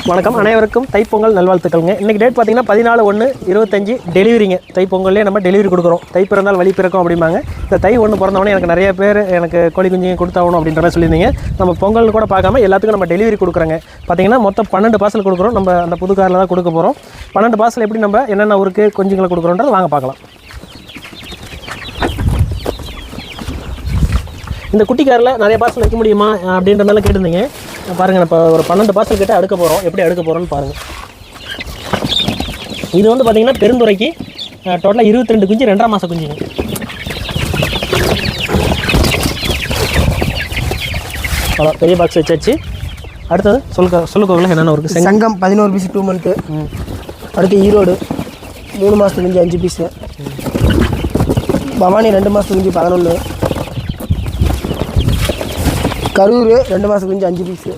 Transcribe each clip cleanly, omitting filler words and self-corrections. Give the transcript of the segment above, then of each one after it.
வணக்கம் அனைவருக்கும் தைப்பொங்கல் நல்வாழ்த்துக்கள்ங்க. இன்றைக்கி டேட் பார்த்தீங்கன்னா 14/1/25 டெலிவரிங்க. தைப்பொங்கல்லே நம்ம டெலிவரி கொடுக்குறோம். தை பிறந்தால் வழி பிறக்கும் அப்படிம்பாங்க. இந்த தை 1 பிறந்தவொடனே எனக்கு நிறைய பேர் எனக்கு கோழி குஞ்சு கொடுத்தாகணும் அப்படின்ற மாதிரி சொல்லியிருந்தீங்க. நம்ம பொங்கல் கூட பார்க்காம எல்லாத்துக்கும் நம்ம டெலிவரி கொடுக்குறோங்க. பார்த்தீங்கன்னா மொத்தம் 12 பார்சல் கொடுக்குறோம். நம்ம அந்த புது காரில் தான் கொடுக்க போகிறோம். 12 பார்சல் எப்படி நம்ம என்னென்ன ஊருக்கு குஞ்சுங்களை கொடுக்குறோன்றது வாங்க பார்க்கலாம். இந்த குட்டி காரில் நிறைய பார்சல் வைக்க முடியுமா அப்படின்ற மாதிரிலாம் கேட்டிருந்தீங்க. பாருங்கள், இப்போ ஒரு 12 பார்சல் கிட்ட அடுக்க போகிறோம். எப்படி அடுக்க போகிறோன்னு பாருங்கள். இது வந்து பார்த்திங்கன்னா பெருந்துறைக்கு டோட்டலாக 22 குஞ்சு 2.5 மாத குஞ்சுங்க. அவ்வளோ பெரிய பாக்ஸ் வச்சாச்சு. அடுத்தது சொல்லுக்கோங்களேன் என்னென்ன இருக்குது. சங்கம் 11 பீஸ் 2 மந்த்து. அடுத்து ஈரோடு 3 மாதத்து குஞ்சு 5 பீஸு. பவானி 2 மாதத்து குஞ்சு 11. கரூர் 2 மாதத்து குஞ்சு 5 பீஸு.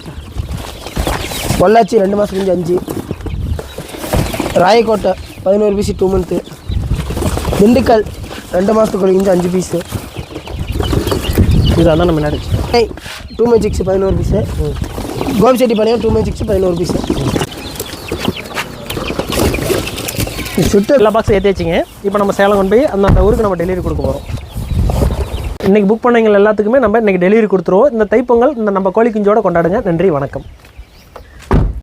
பொள்ளாச்சி 2 மாதத்து குஞ்சு 5. Rayakottai 11 piece 2 month. திண்டுக்கல் 2 மாதத்து கோழி குஞ்சு 5 பீஸு. இதுதான் நம்ம முன்னாடி 2/6 11 பீஸு. கோபிச்செட்டிப்பாளையம் 2/6 11 பீஸு. சுட்டு எல்லா பாக்ஸும் ஏற்றி வச்சிங்க. இப்போ நம்ம சேலம் கொண்டு போய் அந்த ஊருக்கு நம்ம டெலிவரி கொடுக்க போகிறோம். இன்றைக்கி புக் பண்ணவங்க எல்லாத்துக்குமே நம்ம இன்றைக்கி டெலிவரி கொடுத்துருவோம். இந்த தைப்பொங்கல் இந்த நம்ம கோழி குஞ்சோடு கொண்டாடுங்க. நன்றி, வணக்கம்.